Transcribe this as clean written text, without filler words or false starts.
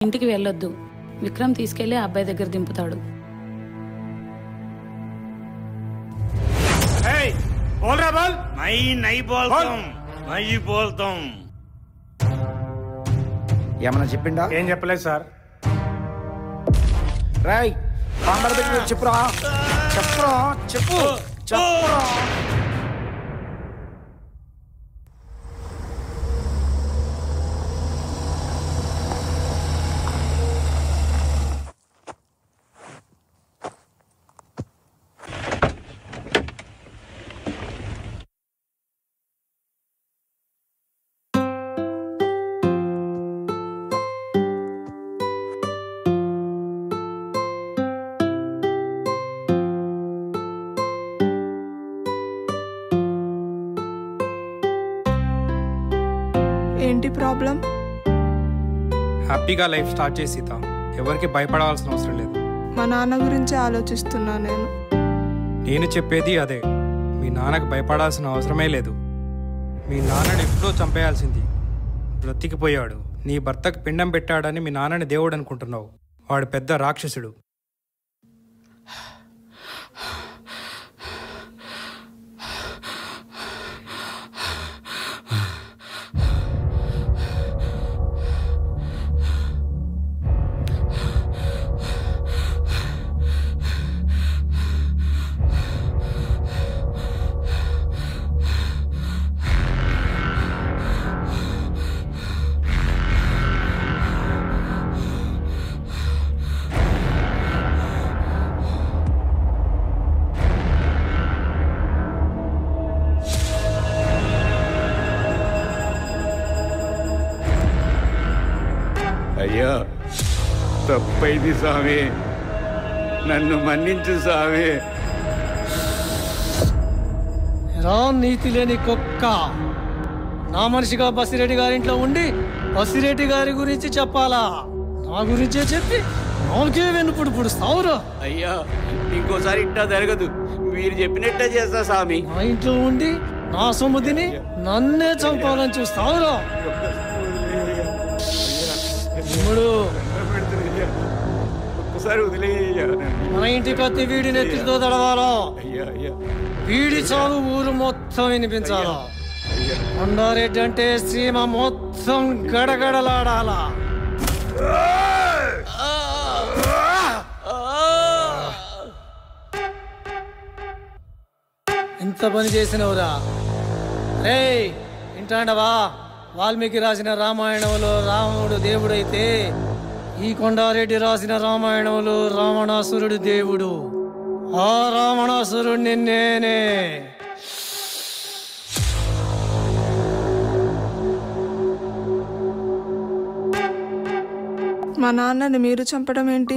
ఇంటికి వెళ్ళొద్దు. విక్రమ్ తీసుకెళ్లి ఆ అబ్బాయి దగ్గర దింపుతాడు. ఏమన్నా చెప్పిండా? ఏం చెప్పలేదు సార్. రాయ్ కాంబర్ దగ్గర చెప్పురా, చెప్పురా, చెప్పు చెప్పురా. ఏంటి ప్రాబ్లం? హ్యాపీగా లైఫ్ స్టార్ట్ చేసి సీత, ఎవరికి భయపడవలసిన అవసరం లేదు. మా నాన్న గురించి ఆలోచిస్తున్నా నేను చెప్పేది అదే. మీ నాన్నకు భయపడాల్సిన అవసరమే లేదు. మీ నాన్నని ఎప్పుడో చంపేయాల్సింది. బ్రతికిపోయాడు. నీ భర్తకు పిండం పెట్టాడని మీ నాన్నని దేవుడు అనుకుంటున్నావు. వాడు పెద్ద రాక్షసుడు. అయ్యా, తప్పైంది స్వామి, నన్ను మన్నించు స్వామి. నీతి లేని కుక్క నా మనిషిగా బసిరెడ్డి గారింట్లో ఉండి బసిరెడ్డి గారి గురించి చెప్పాలా? నా గురించే చెప్పి నాకే వెన్నుపుడు పుడుస్తావురా? అయ్యా, ఇంకోసారి ఇట్టా జరగదు. మీరు చెప్పినట్టే చేస్తా స్వామి. నా ఇంట్లో ఉండి నా సొమ్ముదిని నన్నే చంపాలని చూస్తావురా? ఒక్కసారి వదిలేయ్యా. మన ఇంటి కత్తి వీడి నెత్తితో తడవాలా? వీడి చావు ఊరు మొత్తం వినిపించాలా? కొండారెడ్డి అంటే సీమ మొత్తం గడగడలాడాలా? ఎంత పని చేసినవురా రే? వింటాండవా? వాల్మీకి రాసిన రామాయణంలో రాముడు దేవుడైతే ఈ కొండారెడ్డి రాసిన రామాయణంలో రావణాసురుడు దేవుడు. ఆ రావణాసురుడిని నేనే. మా నాన్నని మీరు చంపడం ఏంటి?